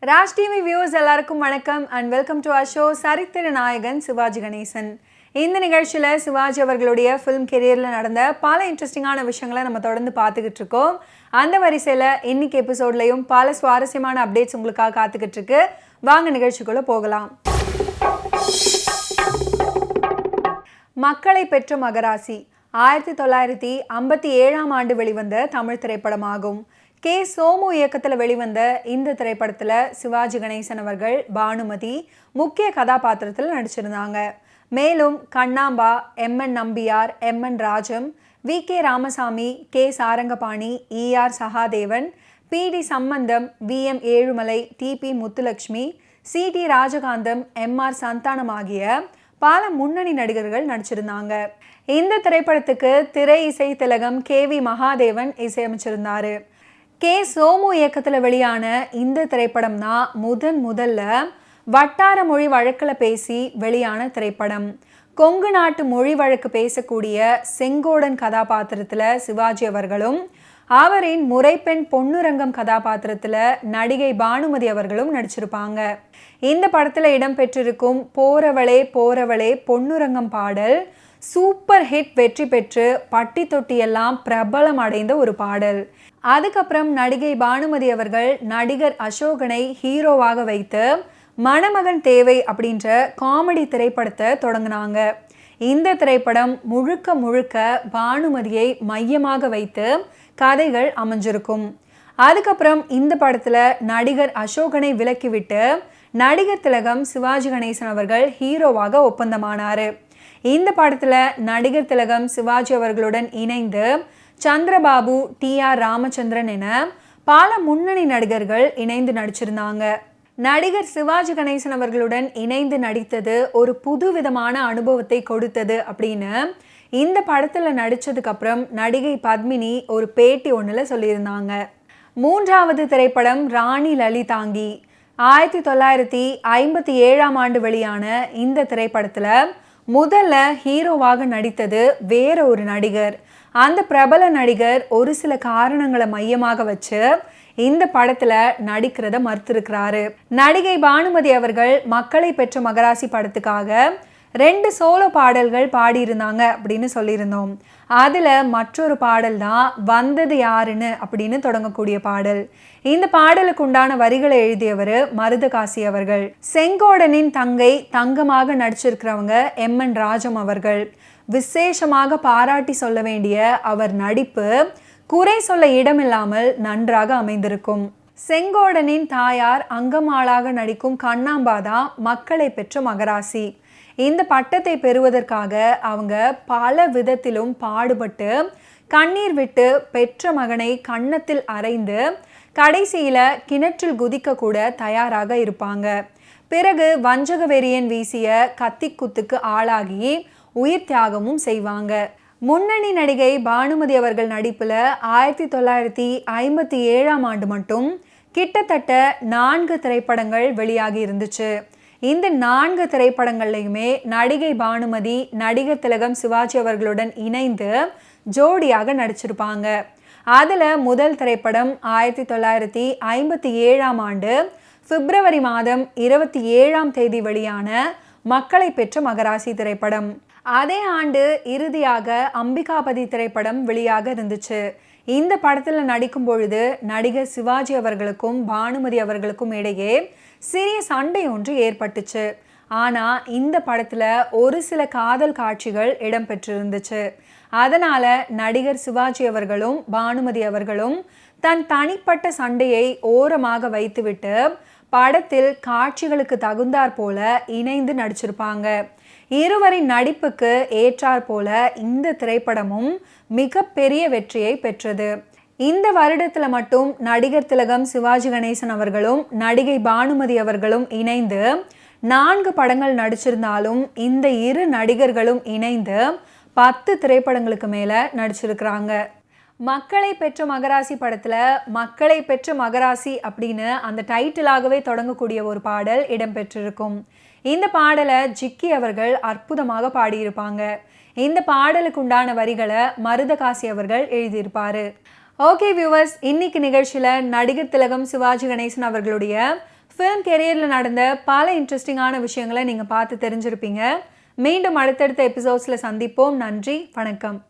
Raj TV viewers எல்லாருக்கும் வணக்கம் and welcome to our show சரித்திர நாயகன் சிவாஜி கணேசன். இந்த நிகழ்ச்சியில் சிவாஜி அவர்களுடைய ஃபிலிம் கெரியரில் நடந்த பல இன்ட்ரெஸ்டிங்கான விஷயங்களை நம்ம தொடர்ந்து பார்த்துக்கிட்டு இருக்கோம். அந்த வரிசையில் இன்னைக்கு எபிசோட்லையும் பல சுவாரஸ்யமான அப்டேட்ஸ் உங்களுக்காக காத்துக்கிட்டு இருக்கு. வாங்க நிகழ்ச்சிக்குள்ளே போகலாம். மக்களை பெற்ற மகராசி 1957 ஆண்டு வெளிவந்த தமிழ் திரைப்படமாகும். கே. சோமு இயக்கத்தில் வெளிவந்த இந்த திரைப்படத்தில் சிவாஜி கணேசன் அவர்கள் பானுமதி முக்கிய கதாபாத்திரத்தில் நடிச்சிருந்தாங்க. மேலும் Kannamba, M N. Nambiar, M N. Rajam, V K. Ramasamy, K. Sarangapani, E R. Sahadevan, P D. Sambandam, V M. Ezhumalai, T P. Muthulakshmi, C T. Rajakantham, M R. Santhanam ஆகிய பல முன்னணி நடிகர்கள் நடிச்சிருந்தாங்க. இந்த திரைப்படத்துக்கு திரை இசை திலகம் கே.வி. மகாதேவன் இசையமைச்சிருந்தாரு. கே. சோமு இயக்கத்தில் வெளியான இந்த திரைப்படம் தான் முதல்ல வட்டார மொழி வழக்கில் பேசி வெளியான திரைப்படம். கொங்கு நாட்டு மொழி வழக்கு பேசக்கூடிய செங்கோடன் கதாபாத்திரத்தில் சிவாஜி அவர்களும், அவரின் முறைப்பெண் பொன்னுரங்கம் கதாபாத்திரத்தில் நடிகை பானுமதி அவர்களும் நடிச்சிருப்பாங்க. இந்த படத்தில் இடம்பெற்றிருக்கும் போறவளே போறவளே பொன்னுரங்கம் பாடல் சூப்பர் ஹிட் வெற்றி பெற்று பட்டி தொட்டியெல்லாம் பிரபலம் அடைந்த ஒரு பாடல். அதுக்கப்புறம் நடிகை பானுமதி அவர்கள் நடிகர் அசோகனை ஹீரோவாக வைத்து மணமகன் தேவை அப்படின்ற காமெடி திரைப்படத்தை தொடங்கினாங்க. இந்த திரைப்படம் முழுக்க பானுமதியை மையமாக வைத்து கதைகள் அமைஞ்சிருக்கும். அதுக்கப்புறம் இந்த படத்தில் நடிகர் அசோகனை விலக்கிவிட்டு நடிகர் திலகம் சிவாஜி கணேசன் அவர்கள் ஹீரோவாக ஒப்பந்தமானார். இந்த படத்தில் நடிகர் திலகம் சிவாஜி அவர்களுடன் இணைந்து சந்திரபாபு, டி.ஆர். ராமச்சந்திரன் என பல முன்னணி நடிகர்கள் இணைந்து நடிச்சிருந்தாங்க. நடிகர் சிவாஜி கணேசன் அவர்களுடன் இணைந்து நடித்தது ஒரு புதுவிதமான அனுபவத்தை கொடுத்தது அப்படின்னு இந்த படத்தில் நடித்ததுக்கு அப்புறம் நடிகை பத்மினி ஒரு பேட்டி ஒன்றில் சொல்லியிருந்தாங்க. மூன்றாவது திரைப்படம் ராணி லலிதாங்கி. 1957 ஆண்டு வெளியான இந்த திரைப்படத்தில் முதல்ல ஹீரோவாக நடித்தது வேற ஒரு நடிகர். அந்த பிரபல நடிகர் ஒரு சில காரணங்களை மையமாக வச்சு இந்த படத்துல நடிக்கிறத மறுத்திருக்கிறாரு. நடிகை பானுமதி அவர்கள் மக்களை பெற்ற மகராசி படத்துக்காக 2 சோலோ பாடல்கள் பாடியிருந்தாங்க அப்படின்னு சொல்லியிருந்தோம். அதில் மற்றொரு பாடல் தான் வந்தது யாருன்னு அப்படின்னு தொடங்கக்கூடிய பாடல். இந்த பாடலுக்கு உண்டான வரிகளை எழுதியவர் மருதகாசி அவர்கள். செங்கோடனின் தங்கை தங்கமாக நடிச்சிருக்கிறவங்க எம்.என். ராஜம் அவர்கள். விசேஷமாக பாராட்டி சொல்ல வேண்டிய அவர் நடிப்பு குறை சொல்ல இடமில்லாமல் நன்றாக அமைந்திருக்கும். செங்கோடனின் தாயார் அங்கமாளாக நடிக்கும் கண்ணாம்பாதா மக்களை பெற்ற மகராசி. இந்த பட்டத்தை பெறுவதற்காக அவங்க பல விதத்திலும் பாடுபட்டு கண்ணீர் விட்டு பெற்ற மகனை கன்னத்தில் அறைந்து கடைசியில கிணற்றில் குதிக்க கூட தயாராக இருப்பாங்க. பிறகு வஞ்சக வெறியன் வீசிய கத்தி குத்துக்கு ஆளாகி உயிர் தியாகமும் செய்வாங்க. முன்னணி நடிகை பானுமதி அவர்கள் நடிப்புல 1957 ஆண்டு மட்டும் கிட்டத்தட்ட 4 திரைப்படங்கள் வெளியாகி இருந்துச்சு. இந்த 4 திரைப்படங்கள்லையுமே நடிகை பானுமதி நடிகர் திலகம் சிவாஜி அவர்களுடன் இணைந்து ஜோடியாக நடிச்சிருப்பாங்க. அதில் முதல் திரைப்படம் 1957 ஆண்டு பிப்ரவரி மாதம் 27 வெளியான மக்களை பெற்ற மகராசி திரைப்படம். அதே ஆண்டு இறுதியாக அம்பிகாபதி திரைப்படம் வெளியாக இருந்துச்சு. இந்த படத்தில் நடிக்கும் பொழுது நடிகர் சிவாஜி அவர்களுக்கும் பானுமதி அவர்களுக்கும் இடையே சிறிய சண்டை ஒன்று ஏற்பட்டுச்சு. ஆனால் இந்த படத்தில் ஒரு சில காதல் காட்சிகள் இடம்பெற்றிருந்துச்சு. அதனால் நடிகர் சிவாஜி அவர்களும் பானுமதி அவர்களும் தன் தனிப்பட்ட சண்டையை ஓரமாக வைத்துவிட்டு படத்தில் காட்சிகளுக்கு தகுந்தாற் போல இணைந்து நடிச்சிருப்பாங்க. இருவரின் நடிப்புக்கு ஏற்றாற் போல இந்த திரைப்படமும் மிகப்பெரிய வெற்றியை பெற்றது. இந்த வருடத்தில் மட்டும் நடிகர் திலகம் சிவாஜி கணேசன் அவர்களும் நடிகை பானுமதி அவர்களும் இணைந்து 4 படங்கள் நடிச்சிருந்தாலும் இந்த இரு நடிகர்களும் இணைந்து 10 திரைப்படங்களுக்கு மேலே நடிச்சிருக்கிறாங்க. மக்களை பெற்ற மகராசி படத்தில் மக்களை பெற்ற மகராசி அப்படின்னு அந்த டைட்டிலாகவே தொடங்கக்கூடிய ஒரு பாடல் இடம்பெற்றிருக்கும். இந்த பாடலை ஜிக்கி அவர்கள் அற்புதமாக பாடியிருப்பாங்க. இந்த பாடலுக்கு உண்டான வரிகளை மருதகாசி அவர்கள் எழுதியிருப்பாரு. ஓகே வியூவர்ஸ், இன்னைக்கு நிகழ்ச்சியில் நடிகர் திலகம் சிவாஜி கணேசன் அவர்களுடைய ஃபிலிம் கெரியரில் நடந்த பல இன்ட்ரெஸ்டிங்கான விஷயங்களை நீங்கள் பார்த்து தெரிஞ்சிருப்பீங்க. மீண்டும் அடுத்தடுத்த எபிசோட்ஸில் சந்திப்போம். நன்றி, வணக்கம்.